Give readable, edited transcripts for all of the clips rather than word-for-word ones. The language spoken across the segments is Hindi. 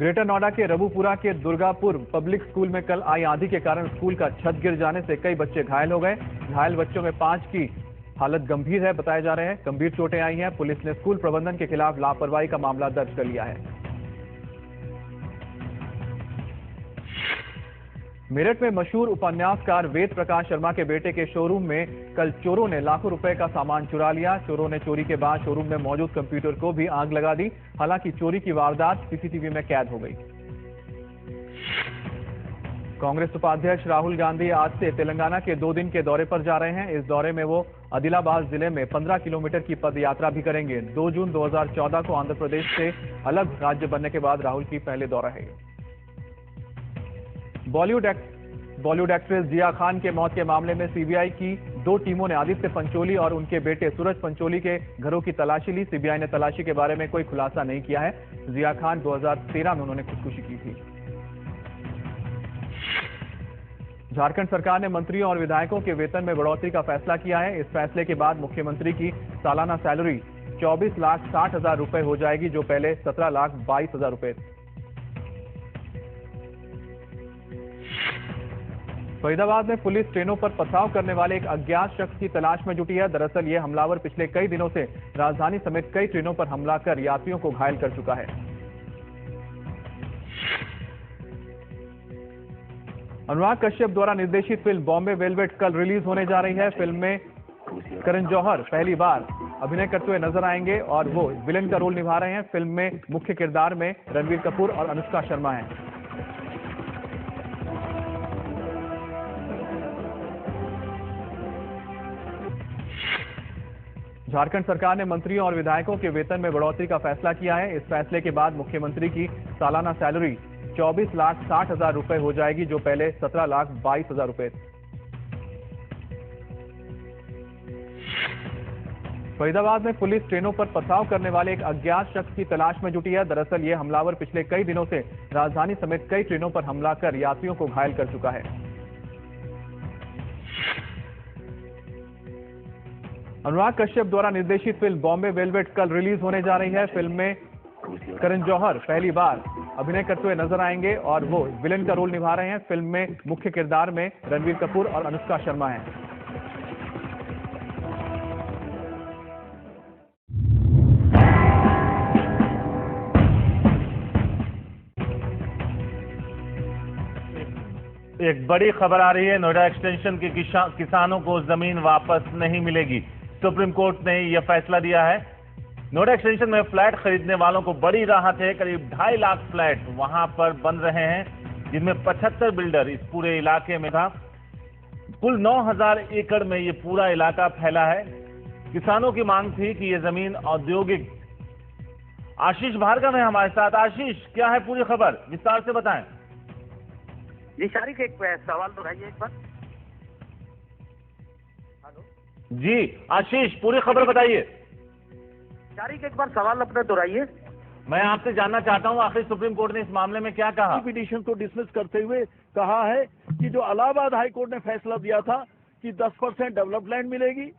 ग्रेटर नोएडा के रबुपुरा के दुर्गापुर पब्लिक स्कूल में कल आई आंधी के कारण स्कूल का छत गिर जाने से कई बच्चे घायल हो गए। घायल बच्चों में 5 की हालत गंभीर है बताए जा रहे हैं। गंभीर चोटें आई हैं। पुलिस ने स्कूल प्रबंधन के खिलाफ लापरवाही का मामला दर्ज कर लिया है। मेरठ में मशहूर उपन्यासकार वेद प्रकाश शर्मा के बेटे के शोरूम में कल चोरों ने लाखों रुपए का सामान चुरा लिया। चोरों ने चोरी के बाद शोरूम में मौजूद कंप्यूटर को भी आग लगा दी। हालांकि चोरी की वारदात सीसीटीवी में कैद हो गई। कांग्रेस उपाध्यक्ष राहुल गांधी आज से तेलंगाना के 2 दिन के दौरे पर जा रहे हैं। इस दौरे में वो आदिलाबाद जिले में 15 किलोमीटर की पद यात्रा भी करेंगे। 2 जून 2014 को आंध्र प्रदेश से अलग राज्य बनने के बाद राहुल की पहले दौरा है। बॉलीवुड एक्ट्रेस जिया खान के मौत के मामले में सीबीआई की 2 टीमों ने आदित्य पंचोली और उनके बेटे सूरज पंचोली के घरों की तलाशी ली। सीबीआई ने तलाशी के बारे में कोई खुलासा नहीं किया है। जिया खान 2013 में उन्होंने खुदकुशी की थी। झारखंड सरकार ने मंत्रियों और विधायकों के वेतन में बढ़ोतरी का फैसला किया है। इस फैसले के बाद मुख्यमंत्री की सालाना सैलरी 24,60,000 रुपए हो जाएगी, जो पहले 17,22,000 रुपए। फरीदाबाद में पुलिस ट्रेनों पर पथराव करने वाले एक अज्ञात शख्स की तलाश में जुटी है। दरअसल ये हमलावर पिछले कई दिनों से राजधानी समेत कई ट्रेनों पर हमला कर यात्रियों को घायल कर चुका है। अनुराग कश्यप द्वारा निर्देशित फिल्म बॉम्बे वेलवेट कल रिलीज होने जा रही है। फिल्म में करण जौहर पहली बार अभिनय करते हुए नजर आएंगे और वो विलेन का रोल निभा रहे हैं। फिल्म में मुख्य किरदार में रणवीर कपूर और अनुष्का शर्मा हैं। झारखंड सरकार ने मंत्रियों और विधायकों के वेतन में बढ़ोतरी का फैसला किया है। इस फैसले के बाद मुख्यमंत्री की सालाना सैलरी 24,60,000 रुपए हो जाएगी, जो पहले 17,22,000 रुपए। फरीदाबाद में पुलिस ट्रेनों पर पथराव करने वाले एक अज्ञात शख्स की तलाश में जुटी है। दरअसल ये हमलावर पिछले कई दिनों से राजधानी समेत कई ट्रेनों पर हमला कर यात्रियों को घायल कर चुका है। अनुराग कश्यप द्वारा निर्देशित फिल्म बॉम्बे वेलवेट कल रिलीज होने जा रही है। फिल्म में करण जौहर पहली बार अभिनय करते हुए नजर आएंगे और वो विलेन का रोल निभा रहे हैं। फिल्म में मुख्य किरदार में रणवीर कपूर और अनुष्का शर्मा हैं। एक बड़ी खबर आ रही है। नोएडा एक्सटेंशन के किसानों को जमीन वापस नहीं मिलेगी। सुप्रीम कोर्ट ने यह फैसला दिया है। नोएडा एक्सटेंशन में फ्लैट खरीदने वालों को बड़ी राहत है। करीब 2.5 लाख फ्लैट वहां पर बन रहे हैं, जिनमें 75 बिल्डर इस पूरे इलाके में था। कुल 9,000 एकड़ में यह पूरा इलाका फैला है। किसानों की मांग थी कि यह जमीन औद्योगिक। आशीष भार्गव है हमारे साथ। आशीष, क्या है पूरी खबर, विस्तार से बताएं। जी शारिक, एक सवाल दोहराइए एक बार। हेलो जी आशीष, पूरी खबर बताइए। शारिक, एक बार सवाल अपना दोहराइए। मैं आपसे जानना चाहता हूं आखिर सुप्रीम कोर्ट ने इस मामले में क्या कहा। पिटीशन को डिसमिस करते हुए कहा है कि जो इलाहाबाद हाई कोर्ट ने फैसला दिया था कि 10% डेवलप्ड लैंड मिलेगी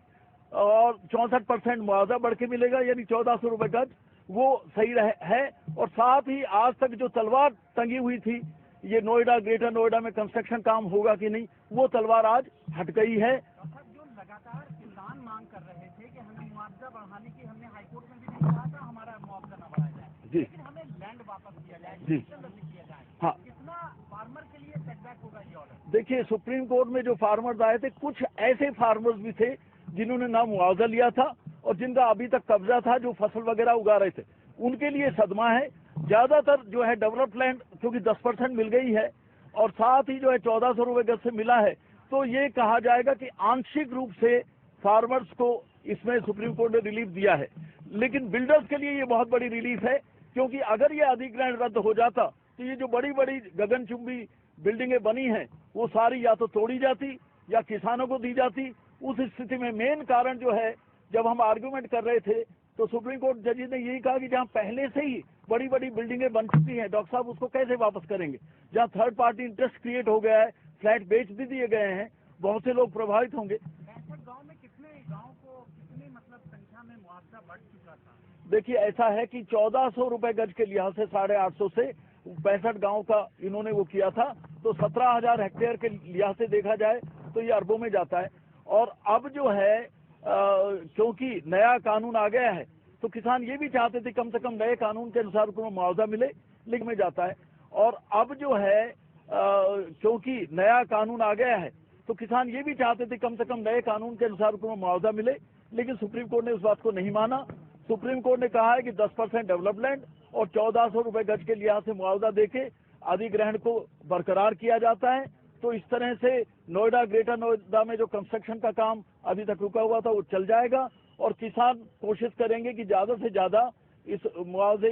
और 64% मुआवजा बढ़ के मिलेगा, यानी 1400 रुपए गज, वो सही है। और साथ ही आज तक जो तलवार टंगी हुई थी ये नोएडा, ग्रेटर नोएडा में कंस्ट्रक्शन काम होगा कि नहीं, वो तलवार आज हट गई है। जो लगातार किसान मांग कर रहे थे कि हमें मुआवजा बढ़ाने की, हमने हाईकोर्ट में भी कहा था हमारा मुआवजा न बढ़ाया जाए, लेकिन हमें लैंड वापस किया जाए, किया जाए। हाँ, कितना फार्मर के लिए सेटबैक होगा ये ऑर्डर? देखिए, सुप्रीम कोर्ट में जो फार्मर्स आए थे, कुछ ऐसे फार्मर्स भी थे जिन्होंने ना मुआवजा लिया था और जिनका अभी तक कब्जा था, जो फसल वगैरह उगा रहे थे, उनके लिए सदमा है। ज्यादातर जो है डेवलप्ड लैंड, क्योंकि 10% मिल गई है और साथ ही जो है 1400 रुपए गज से मिला है, तो ये कहा जाएगा कि आंशिक रूप से फार्मर्स को इसमें सुप्रीम कोर्ट ने रिलीफ दिया है। लेकिन बिल्डर्स के लिए ये बहुत बड़ी रिलीफ है, क्योंकि अगर ये अधिग्रहण रद्द हो जाता तो ये जो बड़ी बड़ी गगनचुंबी बिल्डिंगें बनी हैं वो सारी या तो तोड़ी जाती या किसानों को दी जाती। उस स्थिति में मेन कारण जो है, जब हम आर्ग्यूमेंट कर रहे थे तो सुप्रीम कोर्ट जजेस ने यही कहा कि जहां पहले से ही बड़ी बड़ी बिल्डिंगें बन चुकी हैं, डॉक्टर साहब उसको कैसे वापस करेंगे। जहां थर्ड पार्टी इंटरेस्ट क्रिएट हो गया है, फ्लैट बेच भी दिए गए हैं, बहुत से लोग प्रभावित होंगे। गांव में कितने गांव को कितनी मतलब संख्या में मुआवजा बढ़ चुका था? देखिए, ऐसा है कि 1400 रुपए गज के लिहाज से 850 से 65 गांव का इन्होंने वो किया था, तो 17,000 हेक्टेयर के लिहाज से देखा जाए तो ये अरबों में जाता है। और अब जो है क्योंकि नया कानून आ गया है तो किसान ये भी चाहते थे कम से कम नए कानून के अनुसार उनको मुआवजा मिले, लेकिन में जाता है। और अब जो है क्योंकि नया कानून आ गया है तो किसान ये भी चाहते थे कम से कम नए कानून के अनुसार उनको मुआवजा मिले, लेकिन सुप्रीम कोर्ट ने उस बात को नहीं माना। सुप्रीम कोर्ट ने कहा है कि 10% डेवलपमेंट और 1400 रुपए गज के लिहाज से मुआवजा देके अधिग्रहण को बरकरार किया जाता है। तो इस तरह से नोएडा, ग्रेटर नोएडा में जो कंस्ट्रक्शन का काम अभी तक रुका हुआ था वो चल जाएगा और किसान कोशिश करेंगे कि ज्यादा से ज्यादा इस मुआवजे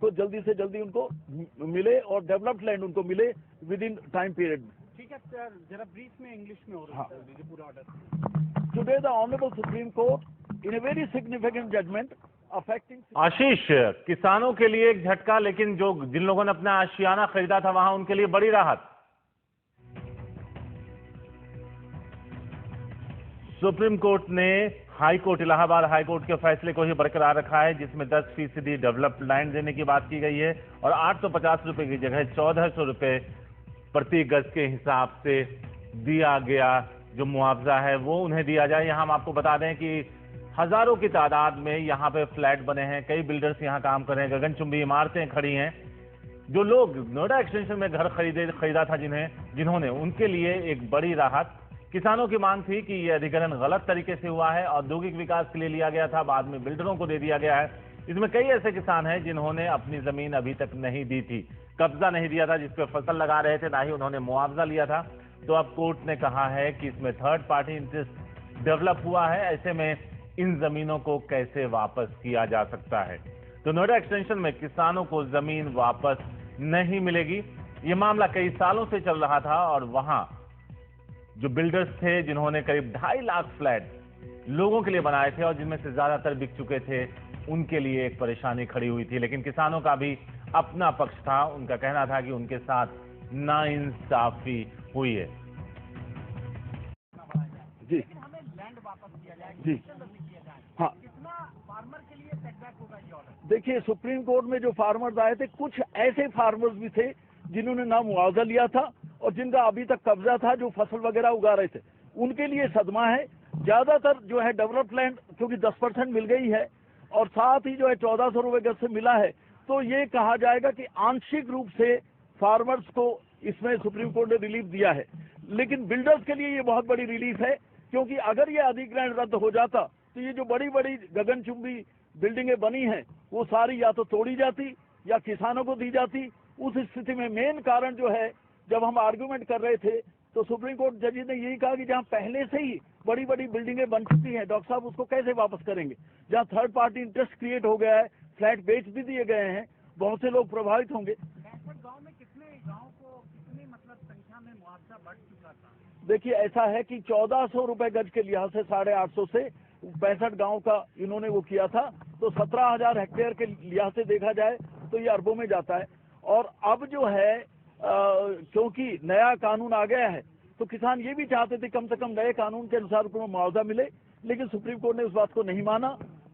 को जल्दी से जल्दी उनको मिले और डेवलप्ड लैंड उनको मिले विद इन टाइम पीरियड में। ठीक है सर, जरा ब्रीफ में इंग्लिश में और कर दीजिए पूरा order. Today the honourable supreme court in a very significant judgment affecting. Ashish, किसानों के लिए एक झटका, लेकिन जो जिन लोगों ने अपना आशियाना खरीदा था वहां उनके लिए बड़ी राहत। सुप्रीम कोर्ट ने high court, Allahabad high court के फैसले को ही बरकरार रखा है, जिसमें 10% डेवलप्ड लैंड देने की बात की गई है और 850 रुपए की जगह 1400 रुपए प्रति गज के हिसाब से दिया गया जो मुआवजा है वो उन्हें दिया जाए। यहां हम आपको बता दें कि हजारों की तादाद में यहां पे फ्लैट बने हैं, कई बिल्डर्स यहां काम कर रहे हैं, गगनचुंबी इमारतें खड़ी हैं। जो लोग नोएडा एक्सटेंशन में घर खरीदा था जिन्होंने, उनके लिए एक बड़ी राहत। किसानों की मांग थी कि यह अधिग्रहण गलत तरीके से हुआ है, औद्योगिक विकास के लिए लिया गया था, बाद में बिल्डरों को दे दिया गया है। इसमें कई ऐसे किसान हैं जिन्होंने अपनी जमीन अभी तक नहीं दी थी, कब्जा नहीं दिया था, जिस पे फसल लगा रहे थे, ना ही उन्होंने मुआवजा लिया था। तो अब कोर्ट ने कहा है कि इसमें थर्ड पार्टी इंटरेस्ट डेवलप हुआ है, ऐसे में इन जमीनों को कैसे वापस किया जा सकता है। तो नोएडा एक्सटेंशन में किसानों को जमीन वापस नहीं मिलेगी। ये मामला कई सालों से चल रहा था और वहां जो बिल्डर्स थे जिन्होंने करीब 2.5 लाख फ्लैट लोगों के लिए बनाए थे और जिनमें से ज्यादातर बिक चुके थे, उनके लिए एक परेशानी खड़ी हुई थी। लेकिन किसानों का भी अपना पक्ष था, उनका कहना था कि उनके साथ नाइंसाफी हुई है। जी लेकिन हमें लैंड वापस किया जाए, जी किया जाए। हाँ, कितना फार्मर के लिए सेटबैक होगा ये ऑर्डर? देखिए सुप्रीम कोर्ट में जो फार्मर्स आए थे, कुछ ऐसे फार्मर्स भी थे जिन्होंने ना मुआवजा लिया था और जिनका अभी तक कब्जा था, जो फसल वगैरह उगा रहे थे, उनके लिए सदमा है। ज्यादातर जो है डेवलप्ड लैंड क्योंकि 10% मिल गई है और साथ ही जो है 1400 रुपए गज से मिला है, तो ये कहा जाएगा कि आंशिक रूप से फार्मर्स को इसमें सुप्रीम कोर्ट ने रिलीफ दिया है। लेकिन बिल्डर्स के लिए ये बहुत बड़ी रिलीफ है, क्योंकि अगर ये अधिग्रहण रद्द हो जाता तो ये जो बड़ी बड़ी गगनचुंबी बिल्डिंगें बनी हैं वो सारी या तो तोड़ी जाती या किसानों को दी जाती। उस स्थिति में मेन कारण जो है, जब हम आर्गुमेंट कर रहे थे तो सुप्रीम कोर्ट जज ने यही कहा कि जहां पहले से ही बड़ी बड़ी बिल्डिंगें बन चुकी हैं, डॉक्टर साहब उसको कैसे वापस करेंगे। जहां थर्ड पार्टी इंटरेस्ट क्रिएट हो गया है, फ्लैट बेच भी दिए गए हैं, बहुत से लोग प्रभावित होंगे। गांव में कितने गांव को कितनी मतलब संख्या में मुआवजा बढ़ चुका था? देखिए ऐसा है कि 1400 रुपए गज के लिहाज से 850 से 65 गांव का इन्होंने वो किया था, तो 17,000 हेक्टेयर के लिहाज से देखा जाए तो ये अरबों में जाता है। और अब जो है क्योंकि नया कानून आ गया है तो किसान ये भी चाहते थे कम से कम नए कानून के अनुसार उनको मुआवजा मिले, लेकिन सुप्रीम कोर्ट ने उस बात को नहीं माना।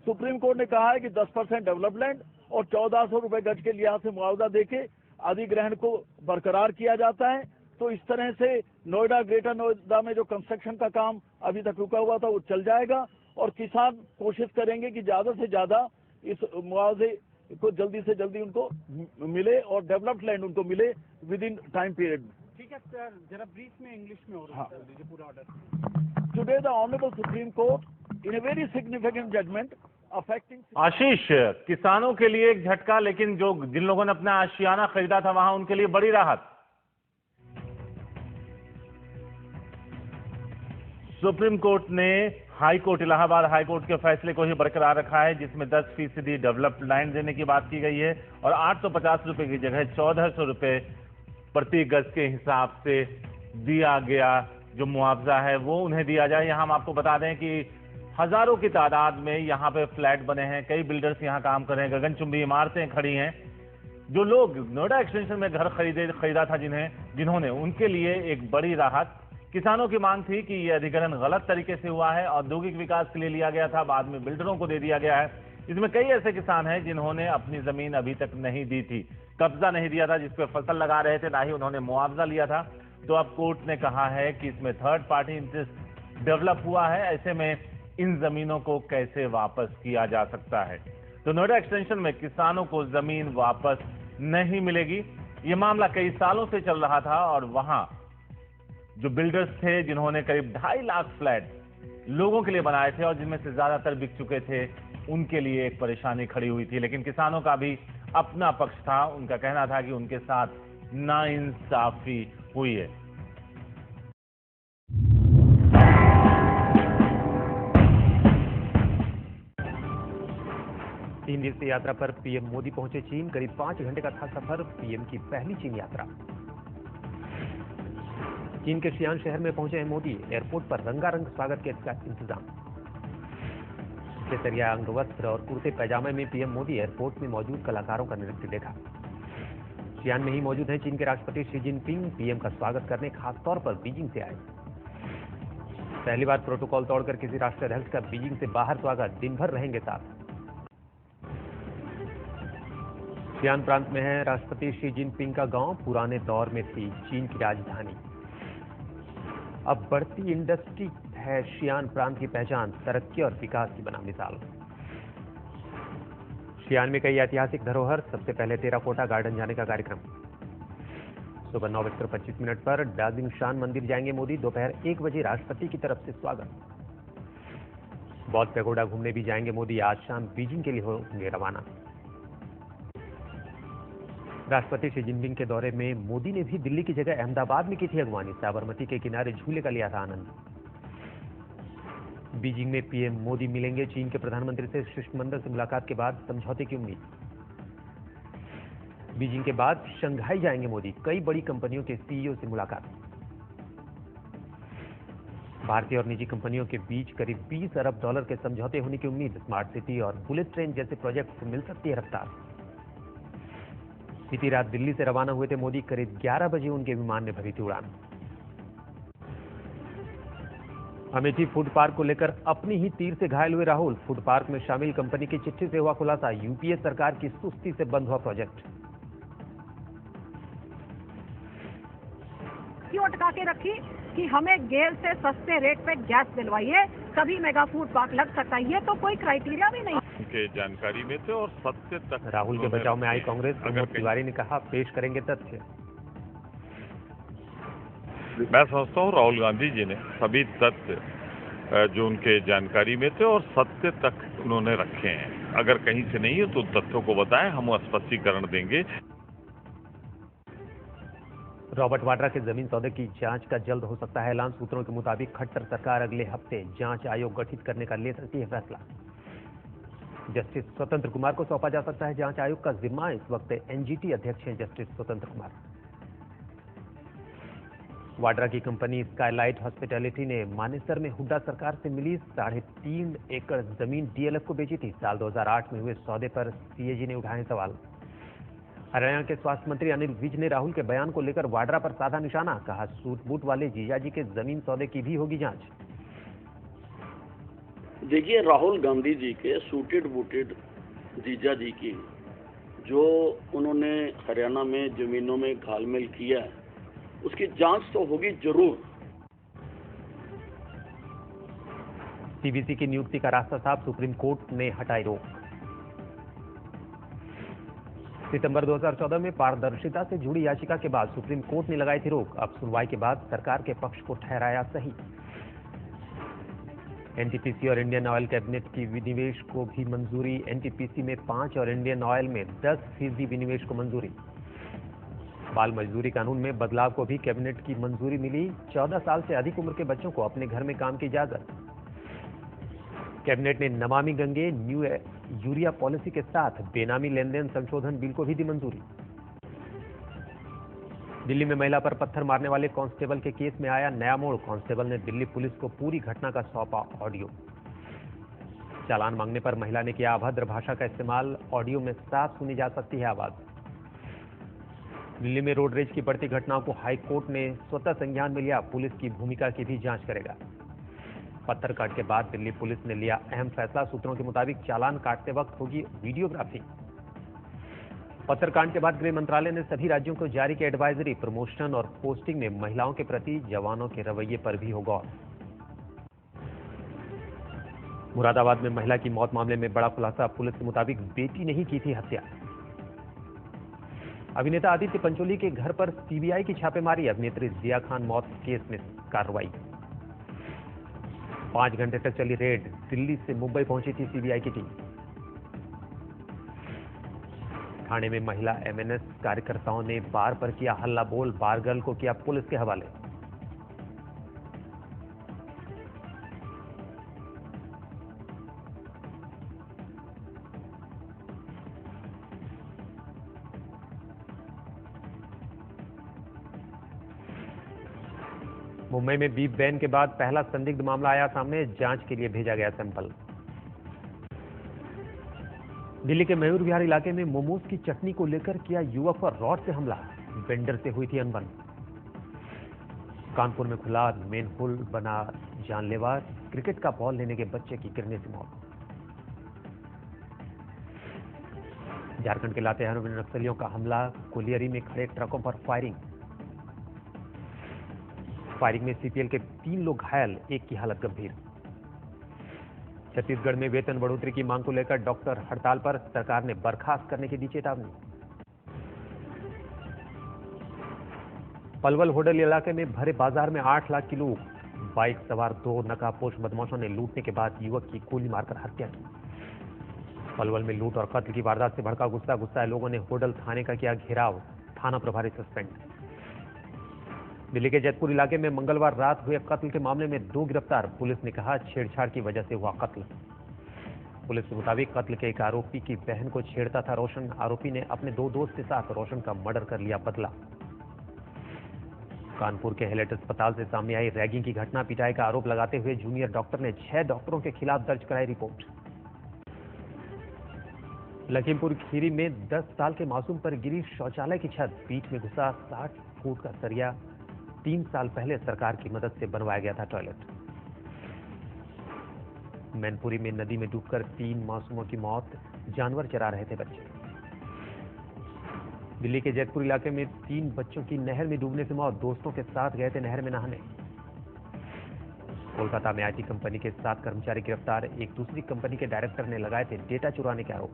सुप्रीम कोर्ट ने कहा है कि 10% डेवलप्ड लैंड और 1400 रुपए गज के लिहाज से मुआवजा देके अधिग्रहण को बरकरार किया जाता है। तो इस तरह से नोएडा, ग्रेटर नोएडा में जो कंस्ट्रक्शन का काम अभी तक रुका हुआ था वो चल जाएगा और किसान कोशिश करेंगे कि ज्यादा से ज्यादा इस मुआवजे को जल्दी से जल्दी उनको मिले और डेवलप्ड लैंड उनको मिले विद इन टाइम पीरियड में। ठीक है सर, जरा ब्रीफ में इंग्लिश में और कर दीजिए पूरा order. Today the honourable supreme court in a very significant judgment affecting. Ashish, किसानों के लिए एक झटका, लेकिन जो जिन लोगों ने अपना आशियाना खरीदा था वहां उनके लिए बड़ी राहत। सुप्रीम कोर्ट ने high court, Allahabad high court के फैसले को ही बरकरार रखा है, जिसमें 10% डेवलप्ड लैंड देने की बात की गई है और 850 रुपए की जगह 1400 रुपए प्रति गज के हिसाब से दिया गया जो मुआवजा है वो उन्हें दिया जाए। यहां हम आपको बता दें कि हजारों की तादाद में यहां पे फ्लैट बने हैं, कई बिल्डर्स यहां काम कर रहे हैं, गगनचुंबी इमारतें खड़ी हैं। जो लोग नोएडा एक्सटेंशन में घर खरीदा था जिन्होंने, उनके लिए एक बड़ी राहत। किसानों की मांग थी कि यह अधिग्रहण गलत तरीके से हुआ है, औद्योगिक विकास के लिए लिया गया था, बाद में बिल्डरों को दे दिया गया है। इसमें कई ऐसे किसान हैं जिन्होंने अपनी जमीन अभी तक नहीं दी थी, कब्जा नहीं दिया था, जिस पे फसल लगा रहे थे, ना ही उन्होंने मुआवजा लिया था। तो अब कोर्ट ने कहा है कि इसमें थर्ड पार्टी इंटरेस्ट डेवलप हुआ है, ऐसे में इन जमीनों को कैसे वापस किया जा सकता है। तो नोएडा एक्सटेंशन में किसानों को जमीन वापस नहीं मिलेगी। यह मामला कई सालों से चल रहा था और वहां जो बिल्डर्स थे जिन्होंने करीब 2.5 लाख फ्लैट लोगों के लिए बनाए थे और जिनमें से ज्यादातर बिक चुके थे, उनके लिए एक परेशानी खड़ी हुई थी। लेकिन किसानों का भी अपना पक्ष था, उनका कहना था कि उनके साथ नाइंसाफी हुई है। तीन दिवसीय यात्रा पर पीएम मोदी पहुंचे चीन। करीब 5 घंटे का था सफर। पीएम की पहली चीन यात्रा। चीन के शियान शहर में पहुंचे हैं मोदी। एयरपोर्ट पर रंगारंग स्वागत के इंतजाम। केसरिया अंगवस्त्र और कुर्ते पैजामे में पीएम मोदी एयरपोर्ट में मौजूद कलाकारों का नृत्य देखा। शियान में ही मौजूद हैं चीन के राष्ट्रपति शी जिनपिंग। पीएम का स्वागत करने खासतौर पर बीजिंग से आए। पहली बार प्रोटोकॉल तोड़कर किसी राष्ट्राध्यक्ष का बीजिंग से बाहर स्वागत। दिन भर रहेंगे साथ। शियान प्रांत में है राष्ट्रपति शी जिनपिंग का गांव। पुराने दौर में थी चीन की राजधानी। अब बढ़ती इंडस्ट्री है शियान प्रांत की पहचान। तरक्की और विकास की बना मिसाल। शियान में कई ऐतिहासिक धरोहर। सबसे पहले टेराकोटा गार्डन जाने का कार्यक्रम। सुबह 9:25 पर डाजिंग शान मंदिर जाएंगे मोदी। दोपहर 1 बजे राष्ट्रपति की तरफ से स्वागत। बौद्ध पैगोडा घूमने भी जाएंगे मोदी। आज शाम बीजिंग के लिए होंगे रवाना। राष्ट्रपति शी जिनपिंग के दौरे में मोदी ने भी दिल्ली की जगह अहमदाबाद में की थी अगवानी। साबरमती के किनारे झूले का लिया था आनंद। बीजिंग में पीएम मोदी मिलेंगे चीन के प्रधानमंत्री से। शिष्टमंडल से मुलाकात के बाद समझौते की उम्मीद। बीजिंग के बाद शंघाई जाएंगे मोदी। कई बड़ी कंपनियों के सीईओ से मुलाकात। भारतीय और निजी कंपनियों के बीच करीब $20 अरब के समझौते होने की उम्मीद। स्मार्ट सिटी और बुलेट ट्रेन जैसे प्रोजेक्ट को मिल सकती है रफ्तार। बीती रात दिल्ली से रवाना हुए थे मोदी। करीब 11 बजे उनके विमान ने भरी थी उड़ान। अमेठी फूड पार्क को लेकर अपनी ही तीर से घायल हुए राहुल। फूड पार्क में शामिल कंपनी की चिट्ठी से हुआ खुलासा। यूपीए सरकार की सुस्ती से बंद हुआ प्रोजेक्ट। क्यों अटका के रखी कि हमें गेल से सस्ते रेट पे गैस दिलवाइए, तभी मेगा फूड पार्क लग सकता है। ये तो कोई क्राइटेरिया भी नहीं के जानकारी में थे और सत्य तक। राहुल के बचाव में आई कांग्रेस। प्रमोद तिवारी ने कहा पेश करेंगे तथ्य। मैं समझता हूँ राहुल गांधी जी ने सभी तथ्य जो उनके जानकारी में थे और सत्य तक उन्होंने रखे हैं। अगर कहीं से नहीं है तो तथ्यों को बताएं, हम स्पष्टीकरण देंगे। रॉबर्ट वाड्रा के जमीन सौदे की जांच का जल्द हो सकता है ऐलान। सूत्रों के मुताबिक खट्टर सरकार अगले हफ्ते जांच आयोग गठित करने का ले सकती है फैसला। जस्टिस स्वतंत्र कुमार को सौंपा जा सकता है जांच आयोग का जिम्मा। इस वक्त एनजीटी अध्यक्ष हैं जस्टिस स्वतंत्र कुमार। वाड्रा की कंपनी स्काईलाइट हॉस्पिटैलिटी ने मानेसर में हुड्डा सरकार से मिली 3.5 एकड़ जमीन डीएलएफ को बेची थी। साल 2008 में हुए सौदे पर सीएजी ने उठाए सवाल। हरियाणा के स्वास्थ्य मंत्री अनिल विज ने राहुल के बयान को लेकर वाड्रा पर साधा निशाना। कहा सूट बूट वाले जीजाजी के जमीन सौदे की भी होगी जांच। देखिए, राहुल गांधी जी के सूटेड बूटेड जीजा जी की जो उन्होंने हरियाणा में जमीनों में घालमेल किया है, उसकी जांच तो होगी जरूर। सीबीसी की नियुक्ति का रास्ता साफ। सुप्रीम कोर्ट ने हटाई रोक। सितंबर 2014 में पारदर्शिता से जुड़ी याचिका के बाद सुप्रीम कोर्ट ने लगाई थी रोक। अब सुनवाई के बाद सरकार के पक्ष को ठहराया सही। एनटीपीसी और इंडियन ऑयल कैबिनेट की विनिवेश को भी मंजूरी। एनटीपीसी में 5 और इंडियन ऑयल में 10% विनिवेश को मंजूरी। बाल मजदूरी कानून में बदलाव को भी कैबिनेट की मंजूरी मिली। 14 साल से अधिक उम्र के बच्चों को अपने घर में काम की इजाजत। कैबिनेट ने Namami Gange new urea policy के साथ बेनामी लेनदेन संशोधन बिल को भी दी मंजूरी। दिल्ली में महिला पर पत्थर मारने वाले कांस्टेबल के केस में आया नया मोड़। कांस्टेबल ने दिल्ली पुलिस को पूरी घटना का सौंपा ऑडियो। चालान मांगने पर महिला ने किया अभद्र भाषा का इस्तेमाल। ऑडियो में साफ सुनी जा सकती है आवाज। दिल्ली में रोड रेज की बढ़ती घटनाओं को हाई कोर्ट ने स्वतः संज्ञान में लिया। पुलिस की भूमिका की भी जांच करेगा। पत्थर काट के बाद दिल्ली पुलिस ने लिया अहम फैसला। सूत्रों के मुताबिक चालान काटते वक्त होगी वीडियोग्राफी। पत्थर कांड के बाद गृह मंत्रालय ने सभी राज्यों को जारी की एडवाइजरी। प्रमोशन और पोस्टिंग में महिलाओं के प्रति जवानों के रवैये पर भी हो गौर। मुरादाबाद में महिला की मौत मामले में बड़ा खुलासा। पुलिस के मुताबिक बेटी ने ही की थी हत्या। अभिनेता आदित्य पंचोली के घर पर सीबीआई की छापेमारी। अभिनेत्री जिया खान मौत केस में कार्रवाई। 5 घंटे तक चली रेड। दिल्ली से मुंबई पहुंची थी सीबीआई की टीम। थाने में महिला एमएनएस कार्यकर्ताओं ने बार पर किया हल्ला बोल। बार गर्ल को किया पुलिस के हवाले। मुंबई में बीफ बैन के बाद पहला संदिग्ध मामला आया सामने। जांच के लिए भेजा गया सैंपल। दिल्ली के मयूर विहार इलाके में मोमोज की चटनी को लेकर किया युवक पर रॉड से हमला। वेंडर से हुई थी अनबन। कानपुर में खुला मेन होल बना जानलेवा। क्रिकेट का बॉल लेने के बच्चे की गिरने से मौत। झारखंड के लातेहार में नक्सलियों का हमला। कोलियरी में खड़े ट्रकों पर फायरिंग में सीपीएल के 3 लोग घायल, एक की हालत गंभीर। छत्तीसगढ़ में वेतन बढ़ोतरी की मांग को लेकर डॉक्टर हड़ताल पर। सरकार ने बर्खास्त करने की दी चेतावनी। पलवल होडल इलाके में भरे बाजार में 8 लाख की लूट। बाइक सवार 2 नकाबपोश बदमाशों ने लूटने के बाद युवक की गोली मारकर हत्या की। पलवल में लूट और कत्ल की वारदात से भड़का गुस्साए लोगों ने होडल थाने का किया घेराव। थाना प्रभारी सस्पेंड। दिल्ली के जैतपुर इलाके में मंगलवार रात हुए कत्ल के मामले में 2 गिरफ्तार। पुलिस ने कहा छेड़छाड़ की वजह से हुआ कत्ल। पुलिस के मुताबिक कत्ल के एक आरोपी की बहन को छेड़ता था रोशन। आरोपी ने अपने 2 दोस्त के साथ रोशन का मर्डर कर लिया बदला। कानपुर के हेलेट अस्पताल से सामने आई रैगिंग की घटना। पिटाई का आरोप लगाते हुए जूनियर डॉक्टर ने 6 डॉक्टरों के खिलाफ दर्ज कराई रिपोर्ट। लखीमपुर खीरी में 10 साल के मासूम पर गिरी शौचालय की छत। पीठ में घुसा 60 फुट का सरिया। 3 साल पहले सरकार की मदद से बनवाया गया था टॉयलेट। मैनपुरी में नदी में डूबकर 3 मासूमों की मौत। जानवर चरा रहे थे बच्चे। दिल्ली के जैतपुर इलाके में 3 बच्चों की नहर में डूबने से मौत। दोस्तों के साथ गए थे नहर में नहाने। कोलकाता में आईटी कंपनी के 7 कर्मचारी गिरफ्तार। एक दूसरी कंपनी के डायरेक्टर ने लगाए थे डेटा चुराने के आरोप।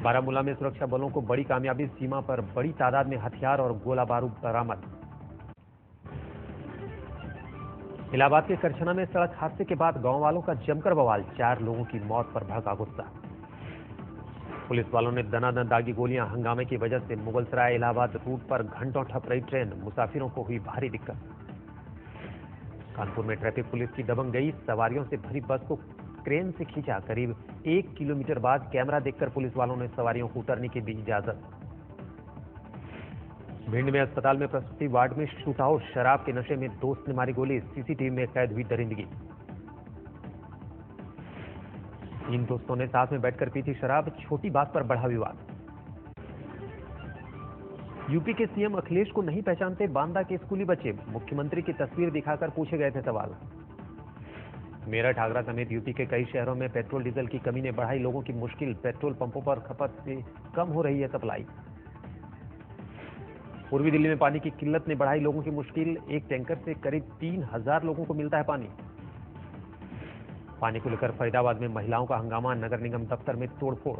बारामूला में सुरक्षा बलों को बड़ी कामयाबी। सीमा पर बड़ी तादाद में हथियार और गोला बारूद बरामद। इलाहाबाद के करछना में सड़क हादसे के बाद गांव वालों का जमकर बवाल। 4 लोगों की मौत पर भड़का गुस्सा। पुलिस वालों ने दनादन दागी गोलियां। हंगामे की वजह से मुगलसराय इलाहाबाद रूट पर घंटों ठप रही ट्रेन। मुसाफिरों को हुई भारी दिक्कत। कानपुर में ट्रैफिक पुलिस की दबंग गई। सवारियों से भरी बस को क्रेन से खींचा। करीब 1 किलोमीटर बाद कैमरा देखकर पुलिस वालों ने सवारियों को उतरने की दी इजाजत। भिंड में अस्पताल में प्रसूति वार्ड में शूटआउट। शराब के नशे में दोस्त ने मारी गोली। सीसीटीवी में कैद हुई दरिंदगी। 3 दोस्तों ने साथ में बैठकर पी थी शराब। छोटी बात पर बढ़ा विवाद। यूपी के सीएम अखिलेश को नहीं पहचानते बांदा के स्कूली बच्चे। मुख्यमंत्री की तस्वीर दिखाकर पूछे गए थे सवाल। मेरठ आगरा समेत यूपी के कई शहरों में पेट्रोल डीजल की कमी ने बढ़ाई लोगों की मुश्किल। पेट्रोल पंपों पर खपत से कम हो रही है सप्लाई। पूर्वी दिल्ली में पानी की किल्लत ने बढ़ाई लोगों की मुश्किल। एक टैंकर से करीब 3000 लोगों को मिलता है पानी। पानी को लेकर फरीदाबाद में महिलाओं का हंगामा। नगर निगम दफ्तर में तोड़फोड़।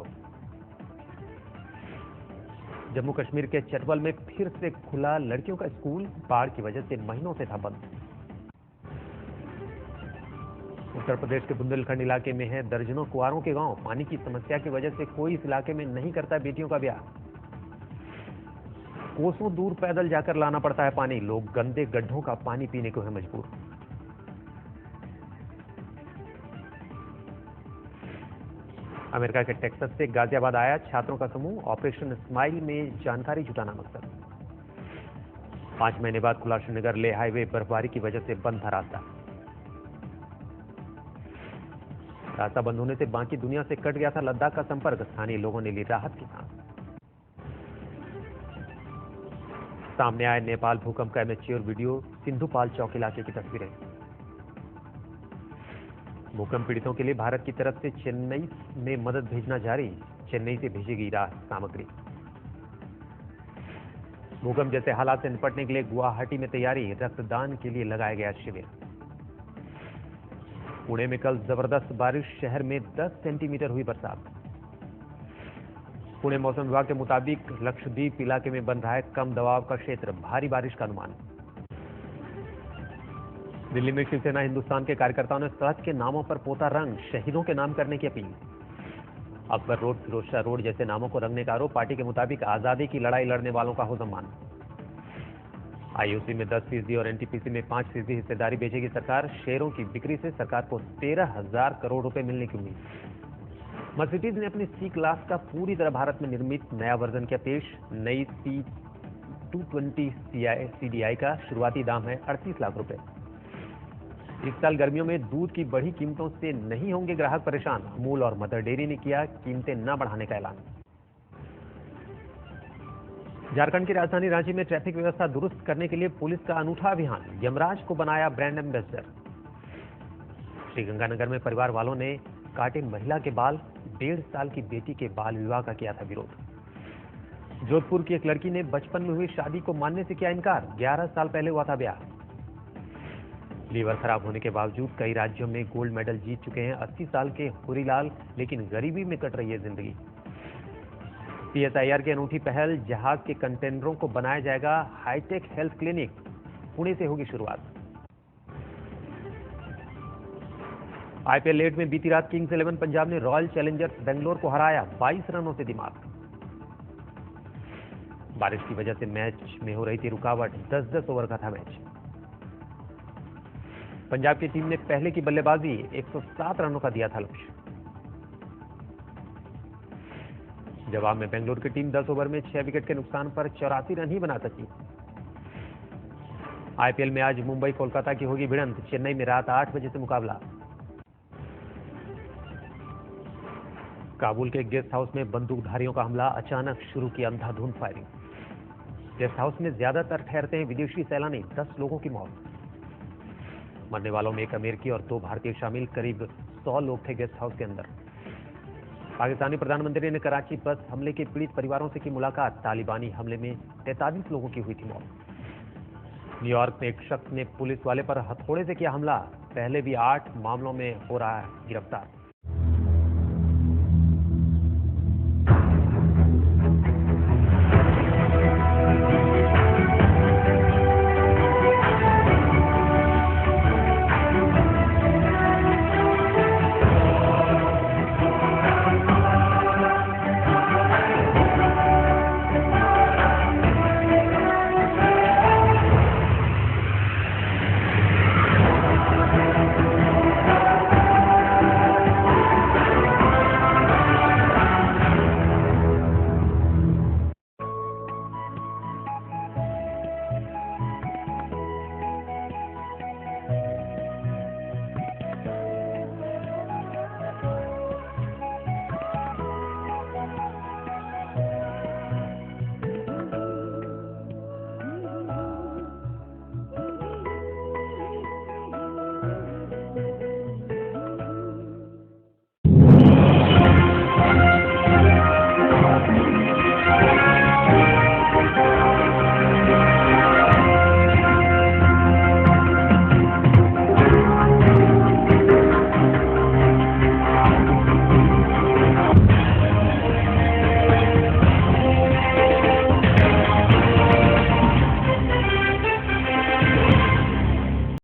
जम्मू कश्मीर के चटवल में फिर से खुला लड़कियों का स्कूल। बाढ़ की वजह से महीनों से था बंद। उत्तर प्रदेश के बुंदेलखंड इलाके में है दर्जनों कुंवारों के गांव। पानी की समस्या की वजह से कोई इस इलाके में नहीं करता बेटियों का ब्याह। कोसों दूर पैदल जाकर लाना पड़ता है पानी। लोग गंदे गड्ढों का पानी पीने को है मजबूर। अमेरिका के टेक्सास से गाजियाबाद आया छात्रों का समूह। ऑपरेशन स्माइल में जानकारी जुटाना मकसद। 5 महीने बाद खुला श्रीनगर ले हाईवे। बर्फबारी की वजह से बंद था रास्ता। रास्ता बंद होने से बाकी दुनिया से कट गया था लद्दाख का संपर्क। स्थानीय लोगों ने ली राहत की सांस। सामने आए नेपाल भूकंप का मैच्योर वीडियो। सिंधुपाल चौक इलाके की तस्वीरें। भूकंप पीड़ितों के लिए भारत की तरफ से चेन्नई में मदद भेजना जारी। चेन्नई से भेजेगी राहत सामग्री। भूकंप जैसे हालात से निपटने के लिए गुवाहाटी में तैयारी। रक्तदान के लिए लगाया गया शिविर। पुणे में कल जबरदस्त बारिश, शहर में 10 सेंटीमीटर हुई बरसात। पुणे मौसम विभाग के मुताबिक लक्षद्वीप इलाके में बन रहा है कम दबाव का क्षेत्र, भारी बारिश का अनुमान। दिल्ली में शिवसेना हिंदुस्तान के कार्यकर्ताओं ने सड़क के नामों पर पोता रंग, शहीदों के नाम करने की अपील। अकबर रोड, फिरोजशाह रोड जैसे नामों को रंगने का आरोप। पार्टी के मुताबिक आजादी की लड़ाई लड़ने वालों का हो सम्मान। आईओसी में 10% और एनटीपीसी में 5% हिस्सेदारी बेचेगी सरकार। शेयरों की बिक्री से सरकार को 13,000 करोड़ रुपए मिलने की उम्मीद। मर्सिडीज ने अपनी सी क्लास का पूरी तरह भारत में निर्मित नया वर्जन किया पेश। नई C220 CDI का शुरुआती दाम है 38 लाख रुपए। इस साल गर्मियों में दूध की बढ़ी कीमतों से नहीं होंगे ग्राहक परेशान। अमूल और मदर डेयरी ने किया कीमतें न बढ़ाने का ऐलान। झारखंड की राजधानी रांची में ट्रैफिक व्यवस्था दुरुस्त करने के लिए पुलिस का अनूठा अभियान। यमराज को बनाया ब्रांड एम्बेसडर। श्रीगंगानगर में परिवार वालों ने काटे महिला के बाल। 1.5 साल की बेटी के बाल विवाह का किया था विरोध। जोधपुर की एक लड़की ने बचपन में हुई शादी को मानने से किया इनकार। 11 साल पहले हुआ था ब्याह। लीवर खराब होने के बावजूद कई राज्यों में गोल्ड मेडल जीत चुके हैं 80 साल के हुरीलाल, लेकिन गरीबी में कट रही है जिंदगी। सीएसआईआर की अनूठी पहल, जहाज के कंटेनरों को बनाया जाएगा हाईटेक हेल्थ क्लिनिक। पुणे से होगी शुरुआत। आईपीएल 8 में बीती रात किंग्स 11 पंजाब ने रॉयल चैलेंजर्स बेंगलोर को हराया 22 रनों से दिमाग। बारिश की वजह से मैच में हो रही थी रुकावट। 10-10 ओवर का था मैच। पंजाब की टीम ने पहले की बल्लेबाजी 107 रनों का दिया था लक्ष्य। जवाब में बेंगलुरु की टीम 10 ओवर में 6 विकेट के नुकसान पर 84 रन ही बना सकी। आईपीएल में आज मुंबई कोलकाता की होगी भिड़ंत। चेन्नई में रात 8 बजे से मुकाबला। काबुल के गेस्ट हाउस में बंदूकधारियों का हमला, अचानक शुरू की अंधाधुंध फायरिंग। गेस्ट हाउस में ज्यादातर ठहरते हैं विदेशी सैलानी। 10 लोगों की मौत। मरने वालों में एक अमेरिकी और 2 भारतीय शामिल। करीब 100 लोग थे गेस्ट हाउस के अंदर। पाकिस्तानी प्रधानमंत्री ने कराची बस हमले के पीड़ित परिवारों से की मुलाकात। तालिबानी हमले में 43 लोगों की हुई थी मौत। न्यूयॉर्क में एक शख्स ने पुलिस वाले पर हथौड़े से किया हमला। पहले भी 8 मामलों में हो रहा है गिरफ्तार।